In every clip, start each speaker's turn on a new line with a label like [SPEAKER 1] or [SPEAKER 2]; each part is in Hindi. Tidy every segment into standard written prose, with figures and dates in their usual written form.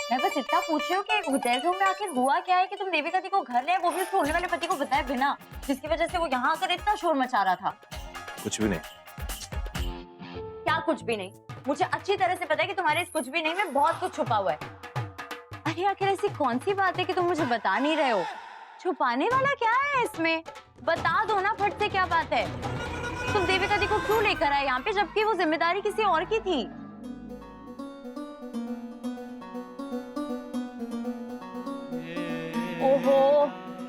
[SPEAKER 1] मैं बस इतना पूछ रही हूँ कि होटल रूम में आखिर हुआ क्या है कि तुम देविका दी को घर ले, वो भी उसके होने वाले पति को बताए बिना, जिसकी वजह से वो यहाँ आकर इतना शोर मचा रहा था।
[SPEAKER 2] कुछ भी नहीं।
[SPEAKER 1] क्या कुछ भी नहीं? मुझे अच्छी तरह से पता है कि तुम्हारे इस कुछ भी नहीं में बहुत कुछ छुपा हुआ है। अरे आखिर ऐसी कौन सी बात है कि तुम मुझे बता नहीं रहे हो? छुपाने वाला क्या है इसमें? बता दो ना फट से, क्या बात है? तुम देविका दी को क्यों लेकर आए यहाँ पे, जबकि वो जिम्मेदारी किसी और की थी? ओहो,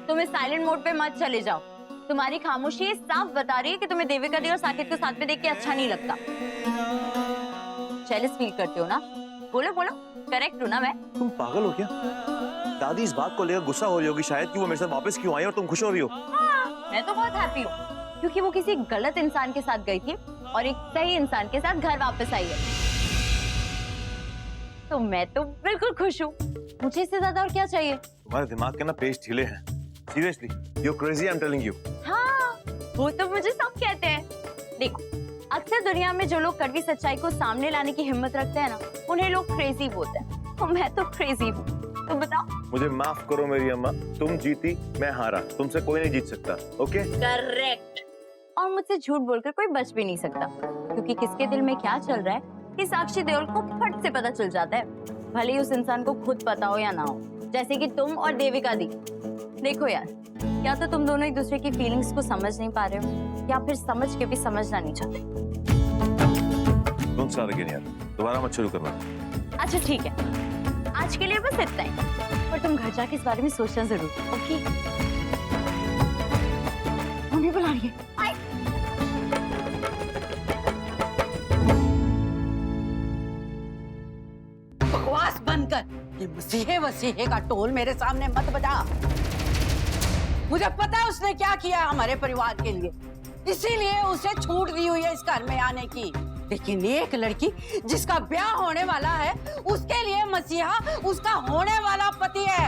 [SPEAKER 1] तुम इस साइलेंट मोड पे मत चले जाओ। तुम्हारी खामोशी साफ बता रही है कि तुम्हें देविका दी और साकेत को साथ में देख के अच्छा नहीं लगता। जेलस फील करते हो ना? बोलो बोलो, करेक्ट हूँ ना मैं?
[SPEAKER 2] तुम पागल हो क्या? दादी इस बात को लेकर गुस्सा हो रही होगी शायद कि वो मेरे साथ वापस क्यों आई और तुम खुश हो रही हो।
[SPEAKER 1] हाँ, मैं तो बहुत हैप्पी हूँ क्योंकि वो किसी गलत इंसान के साथ गई थी और एक सही इंसान के साथ घर वापस आई है। तो मैं तो बिल्कुल खुश हूँ। मुझे इससे ज्यादा और क्या चाहिए?
[SPEAKER 2] तुम्हारे दिमाग के ना पेज ढीले हैं। Seriously, you are crazy, I am telling you.
[SPEAKER 1] हाँ, वो तो मुझे सब कहते हैं। देखो, अक्सर दुनिया में जो लोग कड़वी सच्चाई को सामने लाने की हिम्मत रखते हैं ना, उन्हें लोग क्रेजी बोलते हैं। तो मैं तो क्रेजी हूँ। तो बताओ।
[SPEAKER 2] मुझे माफ करो मेरी अम्मा, तुम जीती मैं हारा, तुमसे कोई नहीं जीत सकता। ओके?
[SPEAKER 1] करेक्ट। और मुझसे झूठ बोलकर कोई बच भी नहीं सकता, क्योंकि किसके दिल में क्या चल रहा है कि साक्षी देओल को फट से पता चल जाता है, भले ही उस इंसान को खुद पता हो या ना हो। जैसे कि तुम और देविका दी। देखो यार, या तो तुम दोनों एक दूसरे की फीलिंग्स को समझ नहीं पा रहे हो, या फिर समझ के भी समझना नहीं चाहते।
[SPEAKER 2] तुम सारे यार, दोबारा मत शुरू करना।
[SPEAKER 1] अच्छा ठीक है, आज के लिए बस इतना ही, पर तुम घर जाके इस बारे में सोचना जरूर। ओके? मम्मी बुला रही है। आए।
[SPEAKER 3] बकवास बंद कर। ये मसीहे वसीहे का टोल मेरे सामने मत बजा। मुझे पता है उसने क्या किया हमारे परिवार के लिए, इसीलिए उसे छूट दी हुई है इस घर में आने की। लेकिन एक लड़की जिसका ब्याह होने वाला है, उसके लिए मसीहा उसका होने वाला पति है।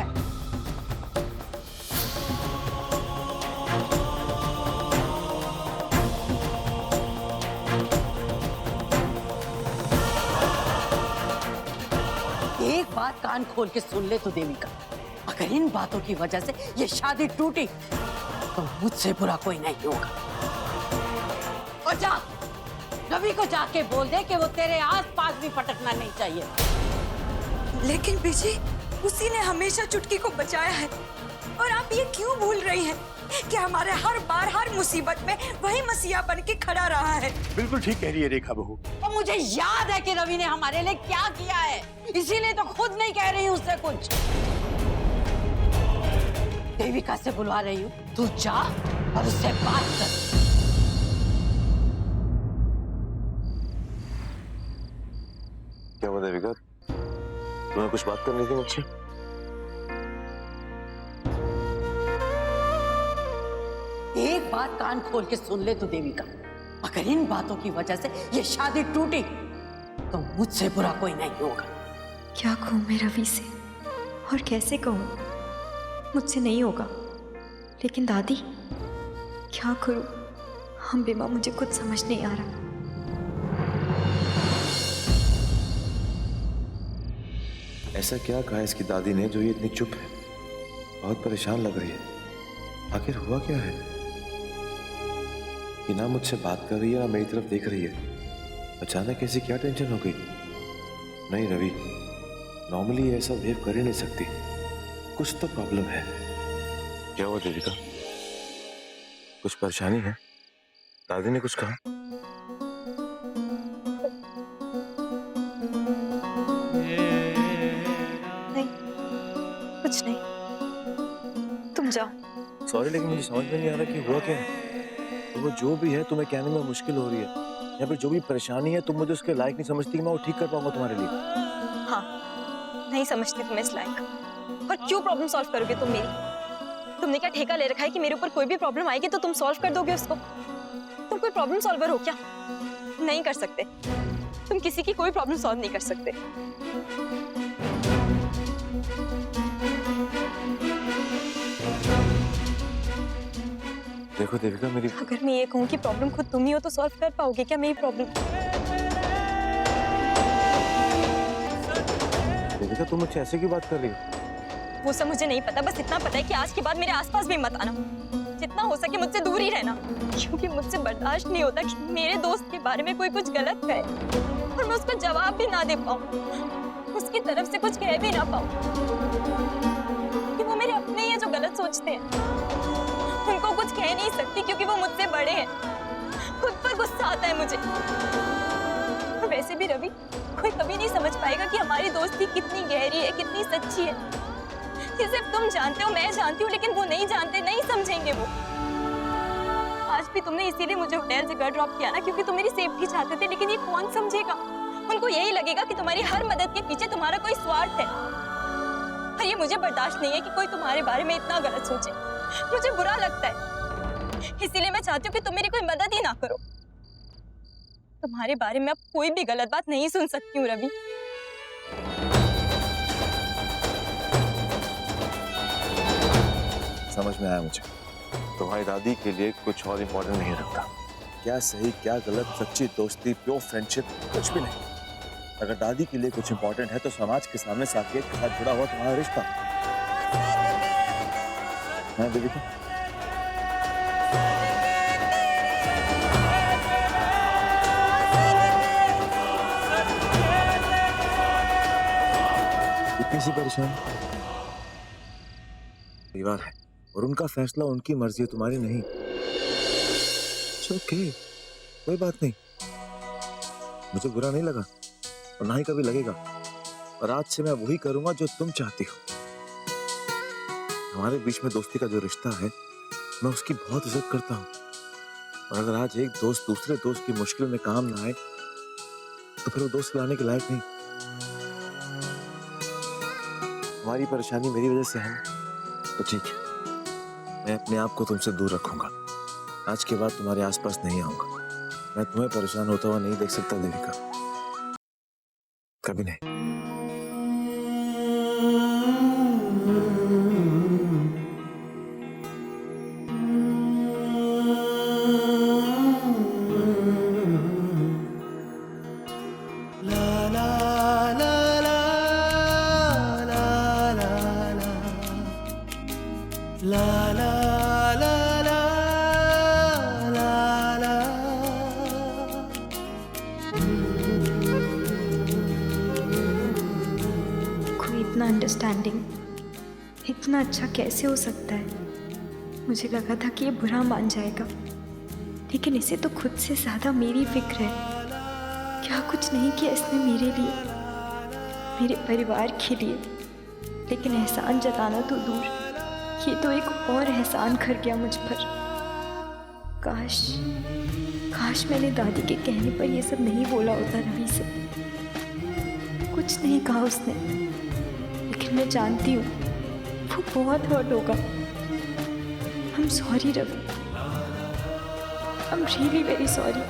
[SPEAKER 3] एक बात कान खोल के सुन ले तो देविका, अगर इन बातों की वजह से ये शादी टूटी तो मुझसे बुरा कोई नहीं होगा। और जा, रवि को जाके बोल दे कि वो तेरे आसपास भी फटकना नहीं चाहिए।
[SPEAKER 4] लेकिन बीजी, उसी ने हमेशा चुटकी को बचाया है, और आप ये क्यों भूल रही हैं कि हमारे हर बार हर मुसीबत में वही मसीहा बन के खड़ा रहा है।
[SPEAKER 2] बिल्कुल ठीक कह रही है रेखा बहू।
[SPEAKER 3] और मुझे याद है कि रवि ने हमारे लिए क्या किया है, इसीलिए तो खुद नहीं कह रही हूँ उससे कुछ। देविका से बुलवा रही हूँ, तू जा और उससे बात कर।
[SPEAKER 2] क्या हुआ देविका, तुम्हें कुछ बात करनी थी मुझसे?
[SPEAKER 3] एक बात कान खोल के सुन ले तो देविका, अगर इन बातों की वजह से ये शादी टूटी तो मुझसे बुरा कोई नहीं होगा।
[SPEAKER 5] क्या कहूँ मैं रवि से और कैसे कहूँ? मुझसे नहीं होगा। लेकिन दादी, क्या करूँ? हम बिमा, मुझे कुछ समझ नहीं आ रहा।
[SPEAKER 2] ऐसा क्या कहा इसकी दादी ने जो ये इतनी चुप है? बहुत परेशान लग रही है। आखिर हुआ क्या है? कि ना मुझसे बात कर रही है ना मेरी तरफ देख रही है। अचानक ऐसी क्या टेंशन हो गई? नहीं रवि, नॉर्मली ऐसा बिहेव कर ही नहीं सकती। कुछ तो प्रॉब्लम है। क्या हुआ देविका, कुछ परेशानी है? दादी ने कुछ कहा?
[SPEAKER 5] नहीं, कुछ नहीं, तुम जाओ।
[SPEAKER 2] सॉरी, लेकिन मुझे समझ में नहीं आ रहा कि हुआ क्या है। तो वो जो भी है तुम्हें कहने में मुश्किल हो रही है, या फिर जो भी परेशानी है तुम मुझे उसके लायक नहीं समझती कि मैं वो ठीक कर पाऊंगा तुम्हारे लिए।
[SPEAKER 5] हाँ, नहीं समझती तुम्हें इस लायक। और क्यों प्रॉब्लम सॉल्व करोगे तुम मेरी? तुमने क्या ठेका ले रखा है कि मेरे ऊपर कोई भी प्रॉब्लम आएगी तो तुम सॉल्व कर दोगे उसको? तुम कोई प्रॉब्लम सॉल्वर हो क्या? नहीं कर सकते। तुम किसी की कोई प्रॉब्लम सॉल्व नहीं कर सकते।
[SPEAKER 2] देखो देविका, मेरी
[SPEAKER 5] अगर मैं ये कहूँ कि प्रॉब्लम खुद तुम ही हो तो सॉल्व कर पाओगे क्या मेरी प्रॉब्लम?
[SPEAKER 2] राधिका तुम मुझसे ऐसे की बात कर रही हो?
[SPEAKER 5] वो सब मुझे नहीं पता, बस इतना पता है कि आज के बाद मेरे आसपास भी मत आना, जितना हो सके मुझसे दूर ही रहना, क्योंकि मुझसे बर्दाश्त नहीं होता कि मेरे दोस्त के बारे में कोई कुछ गलत कहे और मैं उसको जवाब भी ना दे पाऊँ, उसकी तरफ से कुछ कह भी ना पाऊँ, कि वो मेरे अपने ही हैं जो गलत सोचते हैं। उनको कुछ कह नहीं सकती क्योंकि वो मुझसे बड़े हैं। खुद पर गुस्सा आता है मुझे। और वैसे भी रवि, कोई कभी नहीं समझ पाएगा कि हमारी दोस्ती कितनी गहरी है, कितनी सच्ची है। ये सिर्फ तुम जानते हो, मैं जानती हूँ, लेकिन वो नहीं जानते, नहीं समझेंगे वो। आज भी तुमने इसीलिए मुझे होटल से घर ड्रॉप किया ना, क्योंकि तुम मेरी सेफ्टी चाहते थे, लेकिन ये कौन समझेगा? उनको यही लगेगा कि तुम्हारी हर मदद के पीछे तुम्हारा कोई स्वार्थ है। और ये मुझे बर्दाश्त नहीं है कि कोई तुम्हारे बारे में इतना गलत सोचे। मुझे बुरा लगता है, इसीलिए मैं चाहती हूँ कि तुम मेरी कोई मदद ही ना करो। तुम्हारे बारे में अब कोई भी गलत बात नहीं सुन सकती हूँ रवि।
[SPEAKER 2] समझ में आया मुझे, तुम्हारी दादी के लिए कुछ और इम्पोर्टेंट नहीं रखता। क्या सही क्या गलत, सच्ची दोस्ती, प्योर फ्रेंडशिप, कुछ भी नहीं। अगर दादी के लिए कुछ इम्पोर्टेंट है तो समाज के सामने साकेत के साथ जुड़ा हुआ तुम्हारा रिश्ता। हाँ देविका, इतनी सी परेशान परिवार है और उनका फैसला, उनकी मर्जी है, तुम्हारी नहीं। ओके, कोई बात नहीं, मुझे बुरा नहीं लगा और ना ही कभी लगेगा। और आज से मैं वही करूंगा जो तुम चाहती हो। हमारे बीच में दोस्ती का जो रिश्ता है, मैं उसकी बहुत इज्जत करता हूँ। और अगर आज एक दोस्त दूसरे दोस्त की मुश्किल में काम ना आए तो फिर वो दोस्त लाने के लायक नहीं। हमारी परेशानी मेरी वजह से है तो ठीक है, मैं अपने आप को तुमसे दूर रखूंगा। आज के बाद तुम्हारे आसपास नहीं आऊंगा। मैं तुम्हें परेशान होता हुआ नहीं देख सकता देविका, कभी नहीं।
[SPEAKER 6] इतना अंडरस्टैंडिंग, इतना अच्छा कैसे हो सकता है? मुझे लगा था कि ये बुरा मान जाएगा, लेकिन इसे तो खुद से ज़्यादा मेरी फिक्र है। क्या कुछ नहीं किया इसने मेरे लिए, मेरे परिवार के लिए, लेकिन एहसान जताना तो दूर, ये तो एक और एहसान कर गया मुझ पर। काश काश मैंने दादी के कहने पर ये सब नहीं बोला होता रवि से। कुछ नहीं कहा उसने, लेकिन मैं जानती हूँ वो बहुत हर्ट होगा। I'm sorry Ravi, I'm really very sorry।